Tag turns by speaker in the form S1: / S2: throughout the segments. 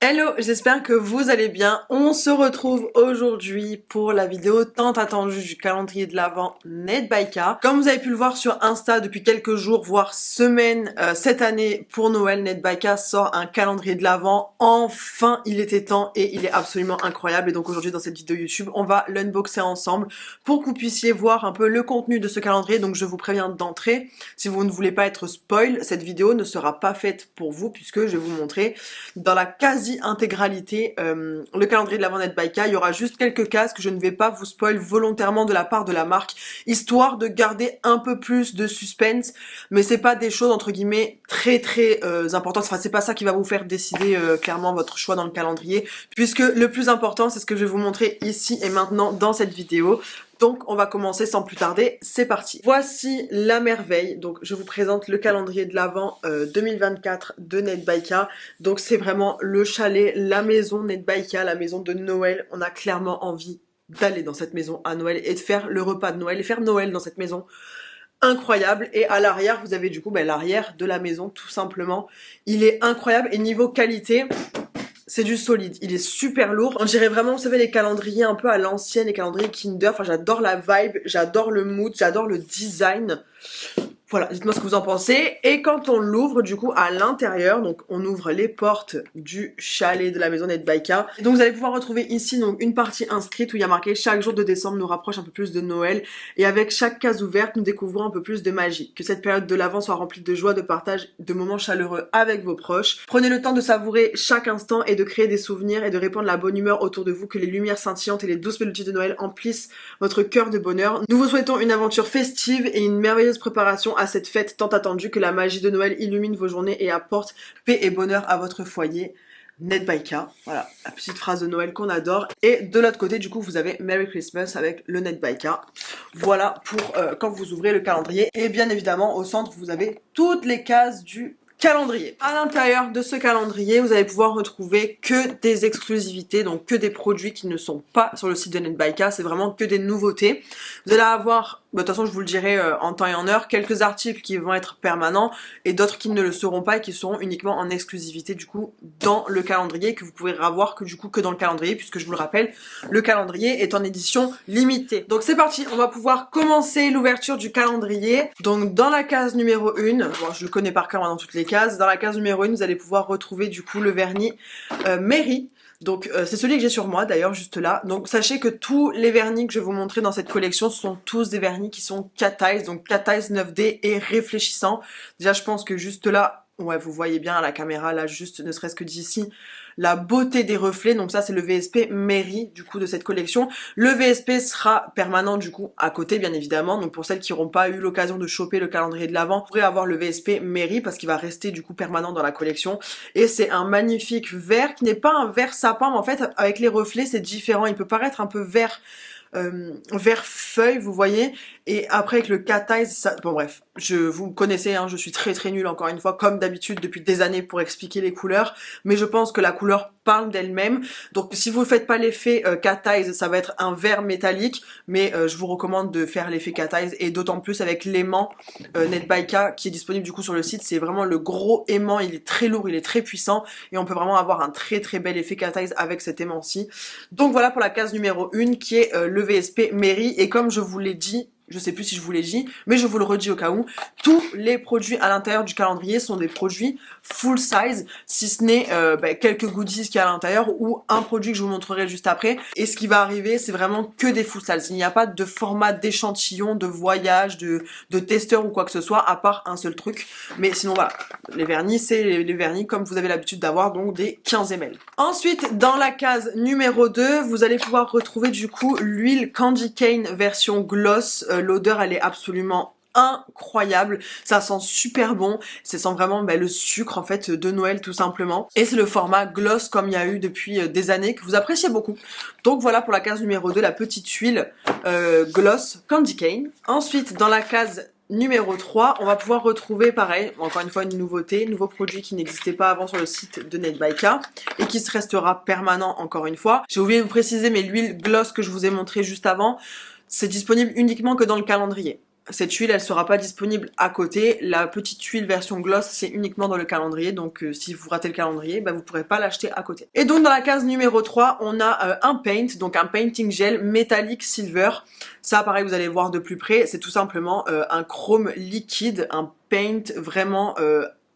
S1: Hello, j'espère que vous allez bien. On se retrouve aujourd'hui pour la vidéo tant attendue du calendrier de l'Avent NetBuyCar. Comme vous avez pu le voir sur Insta depuis quelques jours, voire semaines, cette année pour Noël, NetBuyCar sort un calendrier de l'Avent. Enfin, il était temps et il est absolument incroyable. Et donc aujourd'hui dans cette vidéo YouTube, on va l'unboxer ensemble pour que vous puissiez voir un peu le contenu de ce calendrier. Donc je vous préviens d'entrée, si vous ne voulez pas être spoil, cette vidéo ne sera pas faite pour vous puisque je vais vous montrer dans la quasi-intégralité le calendrier de l'Avent NetBuyCar. Il y aura juste quelques cases que je ne vais pas vous spoil volontairement de la part de la marque, histoire de garder un peu plus de suspense, mais c'est pas des choses entre guillemets très importantes. Enfin, c'est pas ça qui va vous faire décider clairement votre choix dans le calendrier, puisque le plus important, c'est ce que je vais vous montrer ici et maintenant dans cette vidéo. Donc on va commencer sans plus tarder, c'est parti. Voici la merveille, donc je vous présente le calendrier de l'Avent 2024 de NetBuyCar. Donc c'est vraiment le chalet, la maison NetBuyCar, la maison de Noël. On a clairement envie d'aller dans cette maison à Noël et de faire le repas de Noël et faire Noël dans cette maison. Incroyable. Et à l'arrière vous avez du coup l'arrière de la maison tout simplement. Il est incroyable et niveau qualité, c'est du solide, il est super lourd. On dirait vraiment, vous savez, les calendriers un peu à l'ancienne, les calendriers Kinder. Enfin, j'adore la vibe, j'adore le mood, j'adore le design. Voilà, dites-moi ce que vous en pensez. Et quand on l'ouvre, du coup, à l'intérieur, donc on ouvre les portes du chalet de la maison NetBuyCar. Donc vous allez pouvoir retrouver ici donc une partie inscrite où il y a marqué chaque jour de décembre nous rapproche un peu plus de Noël. Et avec chaque case ouverte, nous découvrons un peu plus de magie. Que cette période de l'Avent soit remplie de joie, de partage, de moments chaleureux avec vos proches. Prenez le temps de savourer chaque instant et de créer des souvenirs et de répandre la bonne humeur autour de vous. Que les lumières scintillantes et les douces mélodies de Noël emplissent votre cœur de bonheur. Nous vous souhaitons une aventure festive et une merveilleuse préparation à cette fête tant attendue. Que la magie de Noël illumine vos journées et apporte paix et bonheur à votre foyer. NetBuyCar, voilà, la petite phrase de Noël qu'on adore. Et de l'autre côté, du coup, vous avez Merry Christmas avec le NetBuyCar. Voilà pour quand vous ouvrez le calendrier. Et bien évidemment, au centre, vous avez toutes les cases du calendrier. À l'intérieur de ce calendrier, vous allez pouvoir retrouver que des exclusivités, donc que des produits qui ne sont pas sur le site de NetBuyCar. C'est vraiment que des nouveautés. Vous allez avoir, de toute façon je vous le dirai en temps et en heure, quelques articles qui vont être permanents et d'autres qui ne le seront pas et qui seront uniquement en exclusivité du coup dans le calendrier, que vous pouvez avoir que du coup que dans le calendrier, puisque je vous le rappelle, le calendrier est en édition limitée. Donc c'est parti, on va pouvoir commencer l'ouverture du calendrier. Donc dans la case numéro 1, bon, je le connais par cœur dans toutes les cases, dans la case numéro 1 vous allez pouvoir retrouver du coup le vernis Mary. Donc c'est celui que j'ai sur moi d'ailleurs juste là. Donc sachez que tous les vernis que je vais vous montrer dans cette collection sont tous des vernis qui sont cat eyes, donc cat eyes 9D et réfléchissants. Déjà je pense que juste là, ouais vous voyez bien à la caméra là, juste ne serait-ce que d'ici, la beauté des reflets. Donc ça c'est le VSP Mary du coup de cette collection. Le VSP sera permanent du coup à côté bien évidemment. Donc pour celles qui n'auront pas eu l'occasion de choper le calendrier de l'Avent, vous pourrez avoir le VSP Mary parce qu'il va rester du coup permanent dans la collection. Et c'est un magnifique vert qui n'est pas un vert sapin, mais en fait avec les reflets c'est différent. Il peut paraître un peu vert vert feuille, vous voyez, et après avec le cat eyes, ça... bon bref, vous me connaissez, hein, je suis très nulle encore une fois, comme d'habitude depuis des années pour expliquer les couleurs, mais je pense que la couleur parle d'elle-même. Donc si vous ne faites pas l'effet cat eyes, ça va être un vert métallique, mais je vous recommande de faire l'effet cat eyes, et d'autant plus avec l'aimant NetBuyCar qui est disponible du coup sur le site. C'est vraiment le gros aimant, il est très lourd, il est très puissant, et on peut vraiment avoir un très bel effet cat eyes avec cet aimant-ci. Donc voilà pour la case numéro 1 qui est le VSP Mary, et comme je vous l'ai dit, je sais plus si je vous l'ai dit, mais je vous le redis au cas où, tous les produits à l'intérieur du calendrier sont des produits full size, si ce n'est quelques goodies qu'il y a à l'intérieur ou un produit que je vous montrerai juste après. Et ce qui va arriver, c'est vraiment que des full size. Il n'y a pas de format d'échantillon, de voyage, de testeur ou quoi que ce soit, à part un seul truc. Mais sinon voilà, les vernis, c'est les vernis comme vous avez l'habitude d'avoir, donc des 15 ml. Ensuite, dans la case numéro 2, vous allez pouvoir retrouver du coup l'huile Candy Cane version gloss. L'odeur elle est absolument incroyable, ça sent super bon, ça sent vraiment le sucre en fait de Noël tout simplement, et c'est le format gloss comme il y a eu depuis des années que vous appréciez beaucoup. Donc voilà pour la case numéro 2, la petite huile gloss Candy Cane. Ensuite dans la case numéro 3, on va pouvoir retrouver pareil, encore une fois une nouveauté, nouveau produit qui n'existait pas avant sur le site de NetBuyCar et qui se restera permanent encore une fois. J'ai oublié de vous préciser, mais l'huile gloss que je vous ai montré juste avant, c'est disponible uniquement que dans le calendrier. cette huile elle sera pas disponible à côté. La petite huile version gloss c'est uniquement dans le calendrier, donc si vous ratez le calendrier, bah, vous pourrez pas l'acheter à côté. Et donc dans la case numéro 3 on a un paint, donc un painting gel métallique silver. Ça pareil vous allez voir de plus près, c'est tout simplement un chrome liquide, un paint vraiment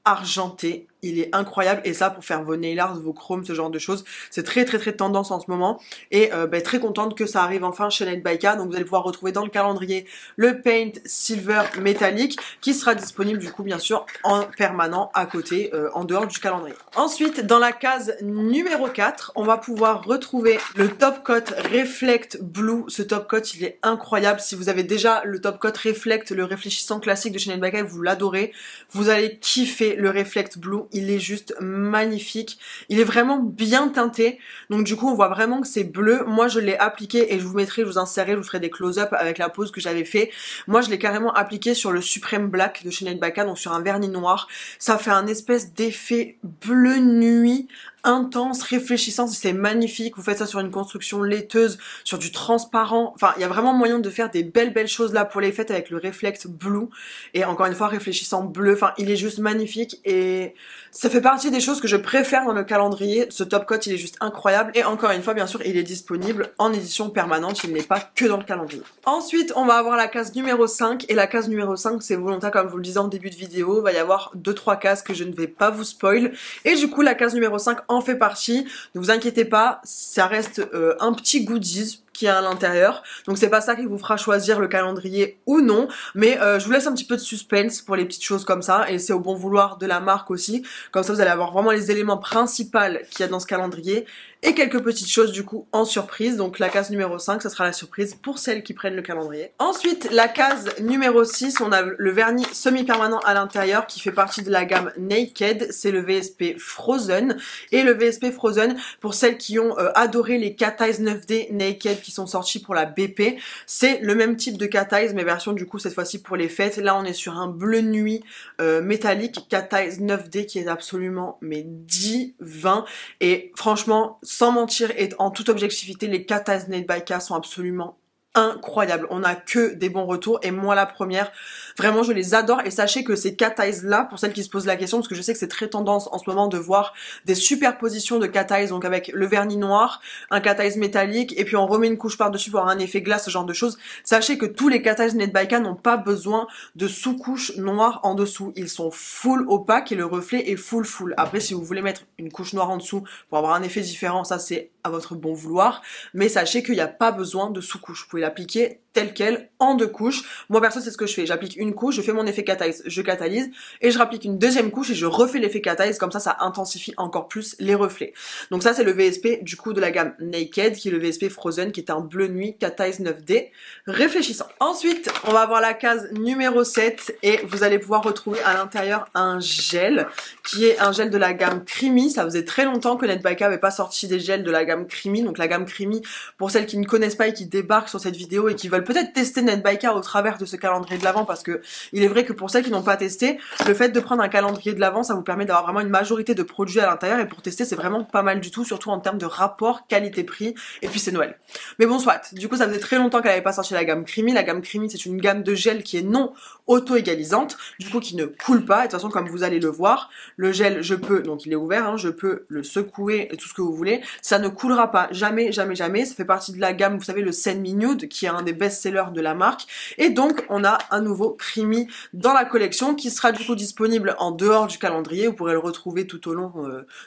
S1: argenté. Il est incroyable et ça pour faire vos nail art, vos chromes, ce genre de choses, c'est très tendance en ce moment et très contente que ça arrive enfin chez Nate by K. Donc vous allez pouvoir retrouver dans le calendrier le paint silver métallique qui sera disponible du coup bien sûr en permanent à côté en dehors du calendrier. Ensuite dans la case numéro 4 on va pouvoir retrouver le Top Coat Reflect Blue. Ce Top Coat il est incroyable. Si vous avez déjà le Top Coat Reflect, le réfléchissant classique de chez Nate by K, vous l'adorez, vous allez kiffer le Reflect Blue. Il est juste magnifique. Il est vraiment bien teinté. Donc du coup, on voit vraiment que c'est bleu. Moi, je l'ai appliqué et je vous mettrai, je vous insérerai, je vous ferai des close-up avec la pose que j'avais fait. Moi, je l'ai carrément appliqué sur le Supreme Black de chez Nate by K, donc sur un vernis noir. Ça fait un espèce d'effet bleu nuit intense, réfléchissant, c'est magnifique. Vous faites ça sur une construction laiteuse, sur du transparent. Enfin, il y a vraiment moyen de faire des belles choses là pour les fêtes avec le Reflect Blue. Et encore une fois, réfléchissant bleu. Enfin, il est juste magnifique et ça fait partie des choses que je préfère dans le calendrier. Ce top coat, il est juste incroyable. Et encore une fois, bien sûr, il est disponible en édition permanente. Il n'est pas que dans le calendrier. Ensuite, on va avoir la case numéro 5. Et la case numéro 5, c'est volontaire, comme je vous le disais en début de vidéo. Il va y avoir 2-3 cases que je ne vais pas vous spoil. Et du coup, la case numéro 5 en fait partie. Ne vous inquiétez pas, ça reste un petit goodies qui est à l'intérieur. Donc c'est pas ça qui vous fera choisir le calendrier ou non, mais je vous laisse un petit peu de suspense pour les petites choses comme ça et c'est au bon vouloir de la marque aussi. Comme ça vous allez avoir vraiment les éléments principaux qu'il y a dans ce calendrier et quelques petites choses du coup en surprise. Donc la case numéro 5, ça sera la surprise pour celles qui prennent le calendrier. Ensuite, la case numéro 6, on a le vernis semi-permanent à l'intérieur qui fait partie de la gamme Naked. C'est le VSP Frozen. Et le VSP Frozen, pour celles qui ont adoré les Cat Eyes 9D Naked qui sont sortis pour la BP, c'est le même type de Cat Eyes, mais version du coup cette fois-ci pour les fêtes. Là on est sur un bleu nuit métallique Cat Eyes 9D qui est absolument mais divin. Et franchement, sans mentir et en toute objectivité, les Cat Eyes Nate by K sont absolument incroyable. On a que des bons retours et moi la première, vraiment je les adore. Et sachez que ces cat eyes là, pour celles qui se posent la question, parce que je sais que c'est très tendance en ce moment de voir des superpositions de cat eyes, donc avec le vernis noir, un cat eyes métallique et puis on remet une couche par dessus pour avoir un effet glace, ce genre de choses. Sachez que tous les cat eyes Nate by K n'ont pas besoin de sous-couche noire en dessous, ils sont full opaques et le reflet est full. Après si vous voulez mettre une couche noire en dessous pour avoir un effet différent, ça c'est à votre bon vouloir, mais sachez qu'il n'y a pas besoin de sous-couche. Vous pouvez l'appliquer tel quel en 2 couches. Moi perso c'est ce que je fais, j'applique une couche, je fais mon effet cat eyes, je catalyse et je rapplique une deuxième couche et je refais l'effet cat eyes, comme ça intensifie encore plus les reflets. Donc ça c'est le VSP du coup de la gamme Naked qui est le VSP Frozen qui est un bleu nuit cat eyes 9D réfléchissant. Ensuite on va avoir la case numéro 7 et vous allez pouvoir retrouver à l'intérieur un gel qui est un gel de la gamme Creamy. Ça faisait très longtemps que Nate by K n'avait pas sorti des gels de la gamme Creamy. Donc la gamme Creamy, pour celles qui ne connaissent pas et qui débarquent sur cette vidéo et qui veulent peut-être tester Nate by K au travers de ce calendrier de l'Avent, parce que il est vrai que pour celles qui n'ont pas testé, le fait de prendre un calendrier de l'Avent, ça vous permet d'avoir vraiment une majorité de produits à l'intérieur et pour tester c'est vraiment pas mal du tout, surtout en termes de rapport qualité-prix et puis c'est Noël. Mais bon soit, du coup ça faisait très longtemps qu'elle n'avait pas sorti la gamme Creamy. La gamme Creamy c'est une gamme de gel qui est non auto-égalisante, du coup qui ne coule pas et de toute façon comme vous allez le voir, le gel je peux, donc il est ouvert, hein, je peux le secouer et tout ce que vous voulez, ça ne coulera pas, jamais, ça fait partie de la gamme, vous savez le Send Me Nude qui est un des best-sellers de la marque et donc on a un nouveau Creamy dans la collection qui sera du coup disponible en dehors du calendrier, vous pourrez le retrouver tout au long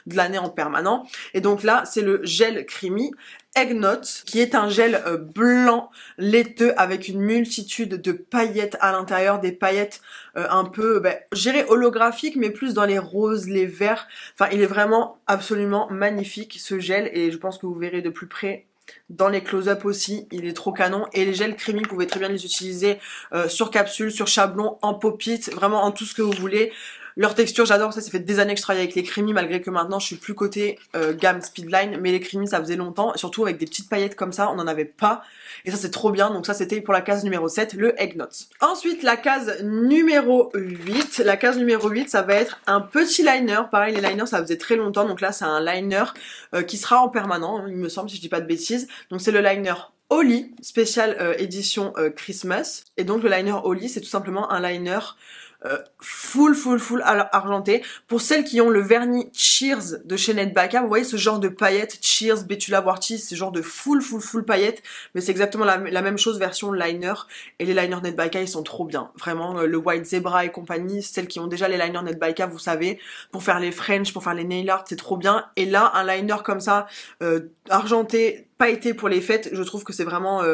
S1: de l'année en permanent et donc là c'est le gel Creamy Egg Note, qui est un gel blanc laiteux avec une multitude de paillettes à l'intérieur, des paillettes un peu, je dirais holographiques, mais plus dans les roses, les verts. Enfin, il est vraiment absolument magnifique ce gel et je pense que vous verrez de plus près dans les close-up aussi, il est trop canon. Et les gels Creamy, vous pouvez très bien les utiliser sur capsule, sur chablon, en pop-it, vraiment en tout ce que vous voulez. Leur texture, j'adore ça fait des années que je travaille avec les Creamy, malgré que maintenant je suis plus côté gamme Speedline, mais les Creamy ça faisait longtemps, et surtout avec des petites paillettes comme ça, on n'en avait pas, et ça c'est trop bien, donc ça c'était pour la case numéro 7, le Egg Notes. Ensuite, la case numéro 8, ça va être un petit liner, pareil les liners ça faisait très longtemps, donc là c'est un liner qui sera en permanent, il me semble si je dis pas de bêtises, donc c'est le liner Holly, spécial édition Christmas. Et donc le liner Holly, c'est tout simplement un liner full argenté. Pour celles qui ont le vernis Cheers de chez Ned Baca, vous voyez ce genre de paillettes, Cheers, Betula Wartis, ce genre de full paillettes, mais c'est exactement la même chose version liner. Et les liners Ned Baca, ils sont trop bien. Vraiment, le White Zebra et compagnie, celles qui ont déjà les liners Ned Baca, vous savez, pour faire les French, pour faire les nail art, c'est trop bien. Et là, un liner comme ça, argenté, pailleté pour les fêtes, je trouve que c'est vraiment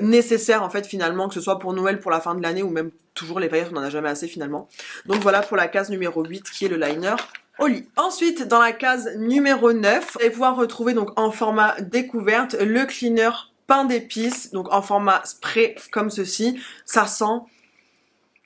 S1: nécessaire en fait finalement, que ce soit pour Noël, pour la fin de l'année ou même toujours les paillettes, on en a jamais assez finalement. Donc voilà pour la case numéro 8 qui est le liner Holly. Ensuite, dans la case numéro 9, vous allez pouvoir retrouver donc en format découverte le cleaner pain d'épices, donc en format spray comme ceci. Ça sent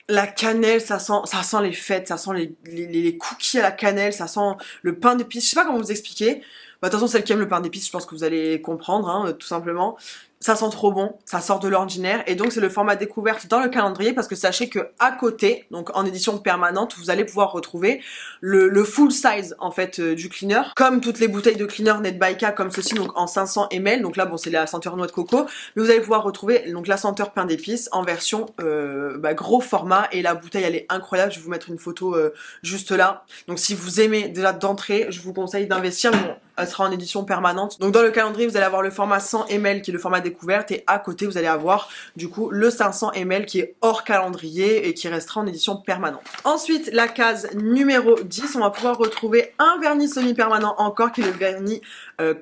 S1: la cannelle, ça sent les fêtes, ça sent les cookies à la cannelle, ça sent le pain d'épices. Je sais pas comment vous expliquer. Bah, de toute façon, celles qui aiment le pain d'épices, je pense que vous allez comprendre, hein, tout simplement. Ça sent trop bon, ça sort de l'ordinaire, et donc c'est le format découverte dans le calendrier, parce que sachez que à côté, donc en édition permanente, vous allez pouvoir retrouver le full size en fait du cleaner, comme toutes les bouteilles de cleaner Ned Baca comme ceci, donc en 500 ml. Donc là bon, c'est la senteur noix de coco, mais vous allez pouvoir retrouver donc la senteur pain d'épices en version gros format, et la bouteille elle est incroyable. Je vais vous mettre une photo juste là. Donc si vous aimez déjà d'entrée, je vous conseille d'investir. Bon, elle sera en édition permanente. Donc dans le calendrier, vous allez avoir le format 100 ml qui est le format découverte, et à côté vous allez avoir du coup le 500 ml qui est hors calendrier et qui restera en édition permanente. Ensuite, la case numéro 10, on va pouvoir retrouver un vernis semi-permanent encore qui est le vernis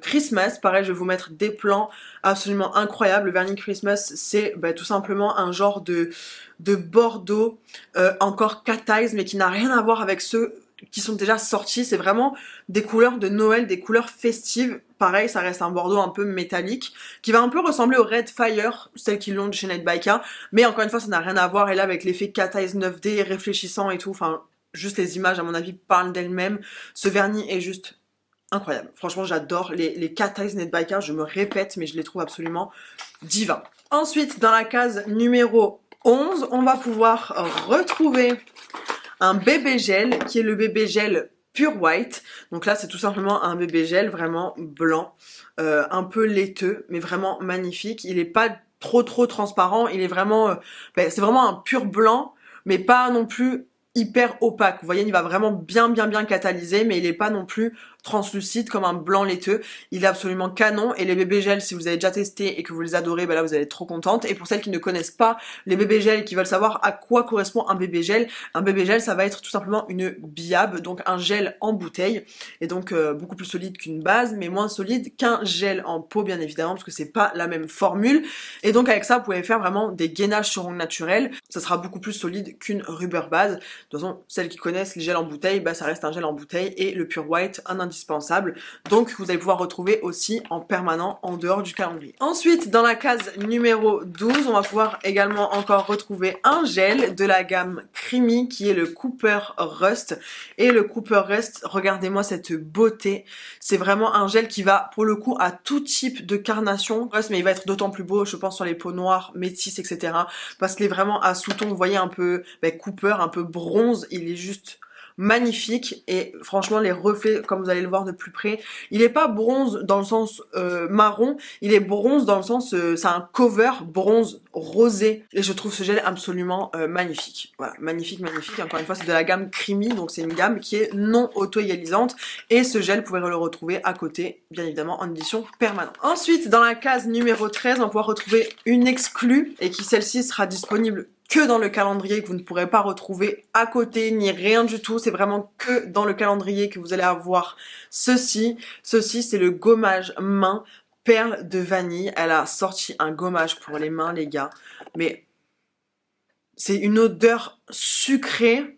S1: Christmas. Pareil, je vais vous mettre des plans absolument incroyables. Le vernis Christmas, c'est tout simplement un genre de bordeaux encore cat eyes, mais qui n'a rien à voir avec ceux qui sont déjà sortis. C'est vraiment des couleurs de Noël, des couleurs festives. Pareil, ça reste un bordeaux un peu métallique, qui va un peu ressembler au Red Fire, celles qui l'ont de chez Ned Baca, mais encore une fois, ça n'a rien à voir. Et là, avec l'effet cat eyes 9D, réfléchissant et tout, enfin, juste les images, à mon avis, parlent d'elles-mêmes. Ce vernis est juste incroyable. Franchement, j'adore les cat eyes Ned Baca, je me répète, mais je les trouve absolument divins. Ensuite, dans la case numéro 11, on va pouvoir retrouver un bébé gel qui est le bébé gel Pure White. Donc là, c'est tout simplement un bébé gel vraiment blanc, un peu laiteux, mais vraiment magnifique. Il est pas trop transparent, il est vraiment, c'est vraiment un pur blanc, mais pas non plus hyper opaque. Vous voyez, il va vraiment bien catalyser, mais il est pas non plus translucide comme un blanc laiteux. Il est absolument canon, et les bébés gels, si vous avez déjà testé et que vous les adorez, là vous allez être trop contente. Et pour celles qui ne connaissent pas les bébés gels et qui veulent savoir à quoi correspond un bébé gel ça va être tout simplement une biab, donc un gel en bouteille, et donc beaucoup plus solide qu'une base, mais moins solide qu'un gel en pot bien évidemment, parce que c'est pas la même formule. Et donc avec ça vous pouvez faire vraiment des gainages sur ongles naturels, ça sera beaucoup plus solide qu'une rubber base. De toute façon, celles qui connaissent les gels en bouteille, ça reste un gel en bouteille, et le Pure White, un indispensable. Donc vous allez pouvoir retrouver aussi en permanent en dehors du calendrier. Ensuite, dans la case numéro 12, on va pouvoir également encore retrouver un gel de la gamme Creamy qui est le Cooper Rust. Et le Cooper Rust, regardez-moi cette beauté. C'est vraiment un gel qui va pour le coup à tout type de carnation. Rust, mais il va être d'autant plus beau, je pense, sur les peaux noires, métisses, etc. Parce qu'il est vraiment à sous-ton, vous voyez, un peu Cooper, un peu bronze. Il est juste magnifique, et franchement les reflets, comme vous allez le voir de plus près, il est pas bronze dans le sens marron, il est bronze dans le sens c'est un cover bronze rosé, et je trouve ce gel absolument magnifique. Voilà, magnifique. Encore une fois, c'est de la gamme Creamy, donc c'est une gamme qui est non auto-égalisante, et ce gel, vous pouvez le retrouver à côté, bien évidemment en édition permanente. Ensuite, dans la case numéro 13, on va pouvoir retrouver une exclue, et qui celle-ci sera disponible que dans le calendrier, que vous ne pourrez pas retrouver à côté ni rien du tout. C'est vraiment que dans le calendrier que vous allez avoir ceci. Ceci, c'est le gommage main perle de vanille. Elle a sorti un gommage pour les mains, les gars. Mais c'est une odeur sucrée.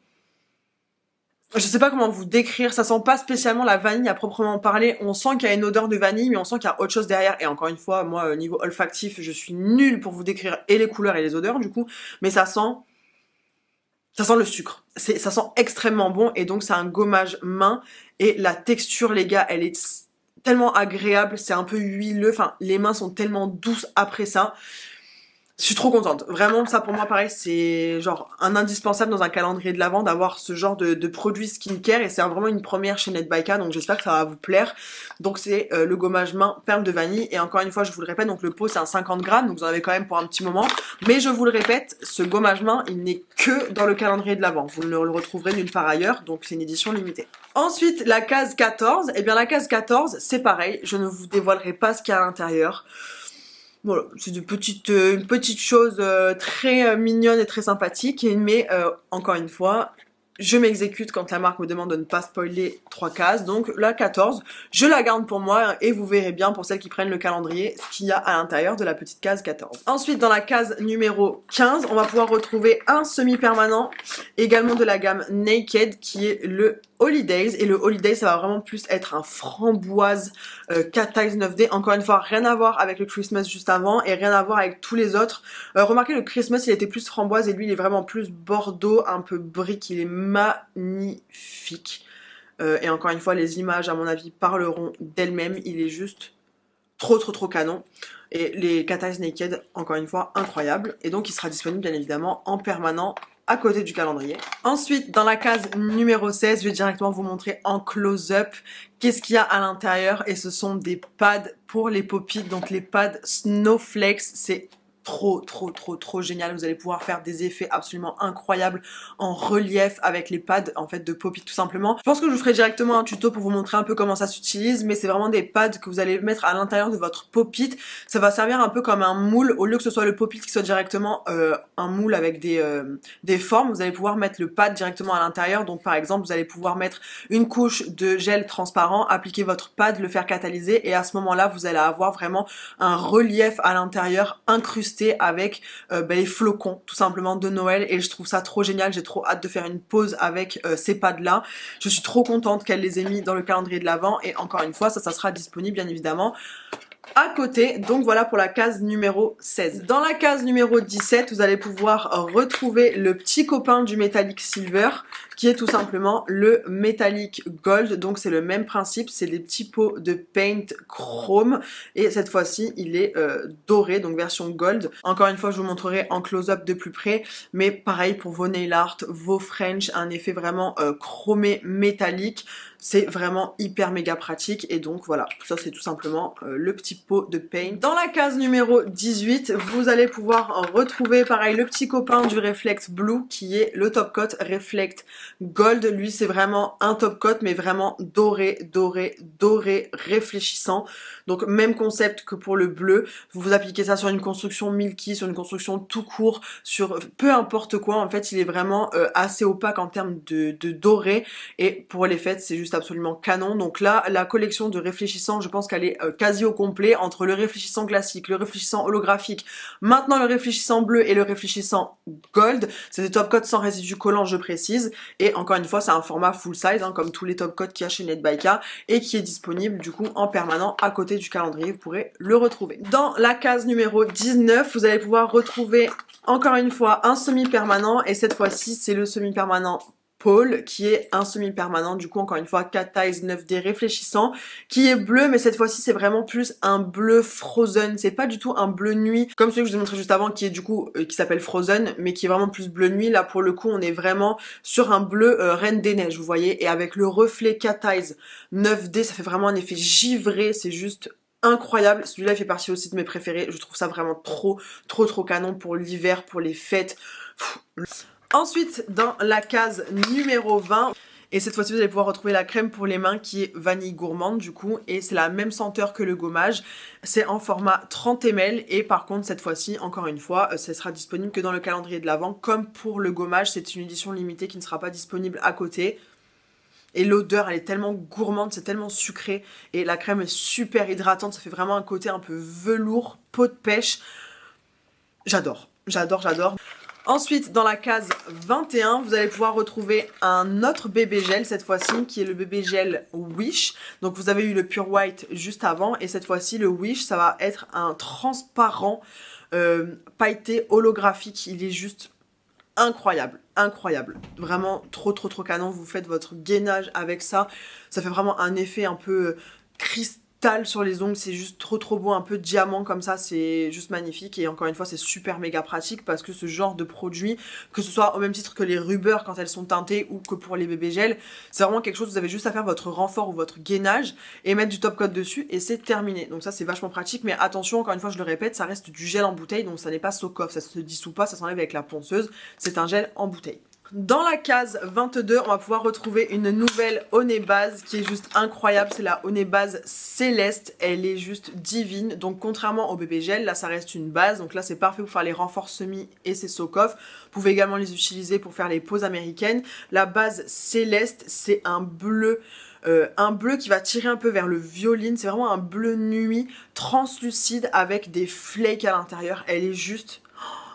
S1: Je sais pas comment vous décrire, ça sent pas spécialement la vanille à proprement parler. On sent qu'il y a une odeur de vanille, mais on sent qu'il y a autre chose derrière. Et encore une fois, moi, niveau olfactif, je suis nulle pour vous décrire et les couleurs et les odeurs, du coup. Mais ça sent le sucre. Ça sent extrêmement bon, et donc c'est un gommage main. Et la texture, les gars, elle est tellement agréable, c'est un peu huileux. Enfin, les mains sont tellement douces après ça. Je suis trop contente. Vraiment, ça pour moi, pareil, c'est genre un indispensable dans un calendrier de l'Avent d'avoir ce genre de produit skincare et c'est vraiment une première chez Net by K, donc j'espère que ça va vous plaire. Donc c'est le gommage main perle de vanille et encore une fois, je vous le répète, donc le pot c'est un 50 grammes, donc vous en avez quand même pour un petit moment. Mais je vous le répète, ce gommage main, il n'est que dans le calendrier de l'Avent. Vous ne le retrouverez nulle part ailleurs, donc c'est une édition limitée. Ensuite, la case 14. Eh bien, la case 14, c'est pareil, je ne vous dévoilerai pas ce qu'il y a à l'intérieur. Voilà, c'est une petite chose très mignonne et très sympathique, mais encore une fois, je m'exécute quand la marque me demande de ne pas spoiler 3 cases, donc la 14, je la garde pour moi et vous verrez bien pour celles qui prennent le calendrier ce qu'il y a à l'intérieur de la petite case 14. Ensuite, dans la case numéro 15, on va pouvoir retrouver un semi-permanent, également de la gamme Naked, qui est le Holidays, et le Holidays ça va vraiment plus être un framboise Cat Eyes 9D, encore une fois rien à voir avec le Christmas juste avant et rien à voir avec tous les autres. Remarquez, le Christmas il était plus framboise et lui il est vraiment plus bordeaux, un peu brique, il est magnifique. Et encore une fois les images à mon avis parleront d'elles-mêmes, il est juste trop canon. Et les Cat Eyes Naked, encore une fois, incroyable. Et donc il sera disponible bien évidemment en permanent à côté du calendrier. Ensuite, dans la case numéro 16, je vais directement vous montrer en close-up qu'est-ce qu'il y a à l'intérieur. Et ce sont des pads pour les pop-it, donc les pads Snowflakes. C'est trop génial. Vous allez pouvoir faire des effets absolument incroyables en relief avec les pads en fait de pop-it tout simplement. Je pense que je vous ferai directement un tuto pour vous montrer un peu comment ça s'utilise, mais c'est vraiment des pads que vous allez mettre à l'intérieur de votre pop-it. Ça va servir un peu comme un moule, au lieu que ce soit le pop-it qui soit directement un moule avec des formes, vous allez pouvoir mettre le pad directement à l'intérieur. Donc par exemple, vous allez pouvoir mettre une couche de gel transparent, appliquer votre pad, le faire catalyser et à ce moment-là, vous allez avoir vraiment un relief à l'intérieur incrusté avec les flocons tout simplement de Noël et je trouve ça trop génial. J'ai trop hâte de faire une pause avec ces pads là. Je suis trop contente qu'elle les ait mis dans le calendrier de l'Avent et encore une fois ça sera disponible bien évidemment à côté. Donc voilà pour la case numéro 16. Dans la case numéro 17, vous allez pouvoir retrouver le petit copain du Metallic Silver qui est tout simplement le Metallic Gold. Donc c'est le même principe, c'est des petits pots de paint chrome et cette fois-ci il est doré, donc version gold. Encore une fois je vous montrerai en close-up de plus près, mais pareil pour vos nail art, vos French, un effet vraiment chromé métallique. C'est vraiment hyper méga pratique et donc voilà, ça c'est tout simplement le petit pot de paint. Dans la case numéro 18, vous allez pouvoir retrouver pareil le petit copain du Reflect Blue qui est le Top Coat Reflect Gold. Lui c'est vraiment un top coat mais vraiment doré, réfléchissant. Donc même concept que pour le bleu, vous appliquez ça sur une construction milky, sur une construction tout court, sur peu importe quoi. En fait il est vraiment assez opaque en termes de doré et pour les fêtes c'est juste absolument canon. Donc là la collection de réfléchissants je pense qu'elle est quasi au complet entre le réfléchissant classique, le réfléchissant holographique, maintenant le réfléchissant bleu et le réfléchissant gold. C'est des top coats sans résidus collants je précise et encore une fois c'est un format full size comme tous les top coats qu'il y a chez Net by K et qui est disponible du coup en permanent à côté du calendrier, vous pourrez le retrouver. Dans la case numéro 19 vous allez pouvoir retrouver encore une fois un semi-permanent et cette fois-ci c'est le semi-permanent Paul qui est un semi-permanent du coup encore une fois Cat Eyes 9D réfléchissant qui est bleu mais cette fois-ci c'est vraiment plus un bleu Frozen, c'est pas du tout un bleu nuit comme celui que je vous ai montré juste avant qui est du coup qui s'appelle Frozen mais qui est vraiment plus bleu nuit. Là pour le coup on est vraiment sur un bleu Reine des Neiges vous voyez et avec le reflet Cat Eyes 9D ça fait vraiment un effet givré, c'est juste incroyable. Celui-là il fait partie aussi de mes préférés, je trouve ça vraiment trop canon pour l'hiver, pour les fêtes. Ensuite, dans la case numéro 20, et cette fois-ci vous allez pouvoir retrouver la crème pour les mains qui est vanille gourmande du coup, et c'est la même senteur que le gommage. C'est en format 30 ml et par contre cette fois-ci, encore une fois, ça sera disponible que dans le calendrier de l'Avent. Comme pour le gommage, c'est une édition limitée qui ne sera pas disponible à côté. Et l'odeur elle est tellement gourmande, c'est tellement sucré, et la crème est super hydratante, ça fait vraiment un côté un peu velours, peau de pêche. J'adore. Ensuite, dans la case 21, vous allez pouvoir retrouver un autre bébé gel, cette fois-ci, qui est le bébé gel Wish. Donc vous avez eu le Pure White juste avant, et cette fois-ci, le Wish, ça va être un transparent pailleté holographique. Il est juste incroyable. Vraiment trop canon. Vous faites votre gainage avec ça. Ça fait vraiment un effet un peu cristal sur les ongles, c'est juste trop beau, un peu diamant comme ça, c'est juste magnifique. Et encore une fois, c'est super méga pratique parce que ce genre de produit, que ce soit au même titre que les rubbers quand elles sont teintées ou que pour les bébés gels, c'est vraiment quelque chose, vous avez juste à faire votre renfort ou votre gainage et mettre du top coat dessus et c'est terminé. Donc ça c'est vachement pratique, mais attention, encore une fois je le répète, ça reste du gel en bouteille, donc ça n'est pas soak-off, ça se dissout pas, ça s'enlève avec la ponceuse, c'est un gel en bouteille. Dans la case 22, on va pouvoir retrouver une nouvelle Honey Base qui est juste incroyable. C'est la Honey Base Céleste. Elle est juste divine. Donc contrairement au bébé gel, là ça reste une base. Donc là c'est parfait pour faire les renforts semi et ses soak-off. Vous pouvez également les utiliser pour faire les poses américaines. La base Céleste, c'est un bleu qui va tirer un peu vers le violine. C'est vraiment un bleu nuit translucide avec des flakes à l'intérieur. Elle est juste...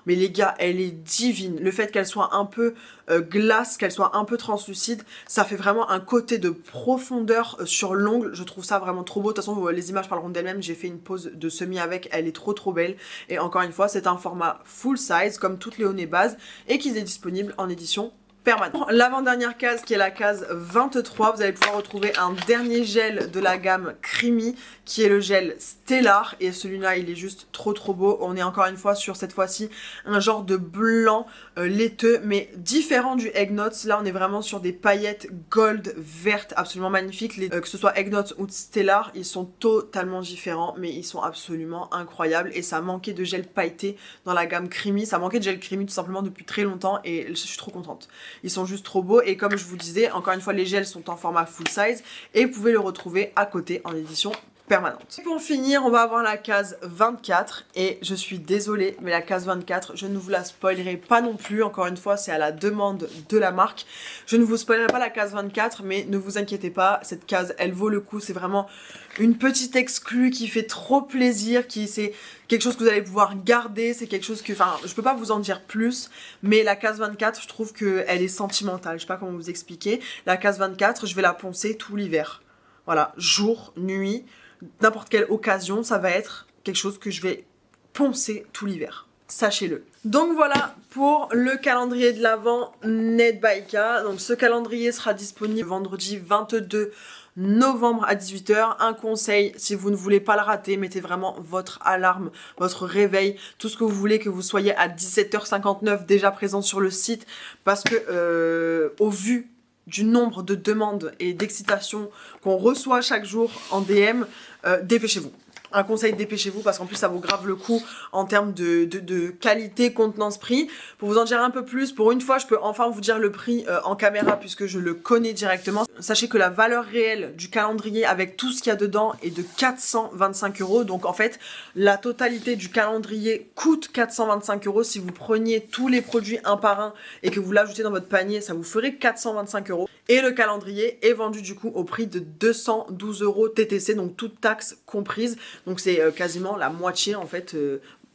S1: Mais les gars, elle est divine. Le fait qu'elle soit un peu glace, qu'elle soit un peu translucide, ça fait vraiment un côté de profondeur sur l'ongle. Je trouve ça vraiment trop beau. De toute façon, les images parleront d'elles-mêmes. J'ai fait une pose de semi avec. Elle est trop belle. Et encore une fois, c'est un format full size, comme toutes les Honey Base, et qui est disponible en édition permanent. L'avant-dernière case qui est la case 23, vous allez pouvoir retrouver un dernier gel de la gamme Creamy qui est le gel Stellar et celui-là il est juste trop beau. On est encore une fois sur cette fois-ci un genre de blanc laiteux mais différent du Egg Notes. Là on est vraiment sur des paillettes gold vertes absolument magnifiques. Que ce soit Egg Notes ou Stellar, ils sont totalement différents mais ils sont absolument incroyables et ça manquait de gel pailleté dans la gamme Creamy. Ça manquait de gel Creamy tout simplement depuis très longtemps et je suis trop contente. Ils sont juste trop beaux et comme je vous disais, encore une fois les gels sont en format full size et vous pouvez le retrouver à côté en édition permanente. Et pour finir, on va avoir la case 24 et je suis désolée mais la case 24, je ne vous la spoilerai pas non plus, encore une fois c'est à la demande de la marque. Je ne vous spoilerai pas la case 24 mais ne vous inquiétez pas, cette case elle vaut le coup, c'est vraiment une petite exclue qui fait trop plaisir, c'est quelque chose que vous allez pouvoir garder, c'est quelque chose que, enfin je peux pas vous en dire plus, mais la case 24 je trouve qu'elle est sentimentale, je sais pas comment vous expliquer. La case 24 je vais la poncer tout l'hiver, voilà, jour, nuit, n'importe quelle occasion, ça va être quelque chose que je vais poncer tout l'hiver. Sachez-le. Donc voilà pour le calendrier de l'Avent Ned Byka. Donc ce calendrier sera disponible vendredi 22 novembre à 18 h. Un conseil, si vous ne voulez pas le rater, mettez vraiment votre alarme, votre réveil, tout ce que vous voulez, que vous soyez à 17h59 déjà présent sur le site parce que au vu du nombre de demandes et d'excitation qu'on reçoit chaque jour en DM, dépêchez-vous. Un conseil, dépêchez-vous parce qu'en plus ça vaut grave le coup en termes de qualité, contenance, prix. Pour vous en dire un peu plus, pour une fois je peux enfin vous dire le prix en caméra puisque je le connais directement. Sachez que la valeur réelle du calendrier avec tout ce qu'il y a dedans est de 425 €. Donc en fait la totalité du calendrier coûte 425 € si vous preniez tous les produits un par un et que vous l'ajoutez dans votre panier, ça vous ferait 425 €. Et le calendrier est vendu du coup au prix de 212 € TTC, donc toute taxe comprise. Donc c'est quasiment la moitié en fait,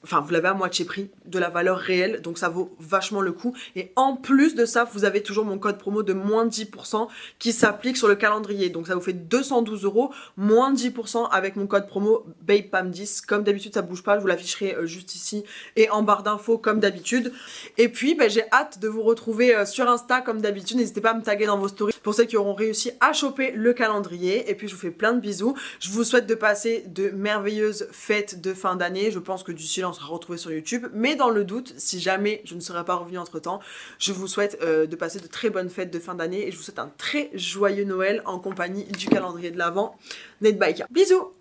S1: enfin vous l'avez à moitié prix de la valeur réelle, donc ça vaut vachement le coup. Et en plus de ça, vous avez toujours mon code promo de moins 10% qui s'applique sur le calendrier. Donc ça vous fait 212 €, moins 10% avec mon code promo BABEPAM10. Comme d'habitude, ça bouge pas, je vous l'afficherai juste ici et en barre d'infos comme d'habitude. Et puis j'ai hâte de vous retrouver sur Insta comme d'habitude. N'hésitez pas à me taguer dans vos stories pour ceux qui auront réussi à choper le calendrier. Et puis je vous fais plein de bisous. Je vous souhaite de passer de merveilleuses fêtes de fin d'année. Je pense que d'ici là on sera retrouvés sur YouTube, mais dans le doute, si jamais je ne serai pas revenue entre temps, je vous souhaite de passer de très bonnes fêtes de fin d'année et je vous souhaite un très joyeux Noël en compagnie du calendrier de l'Avent Ned Byka. Bisous.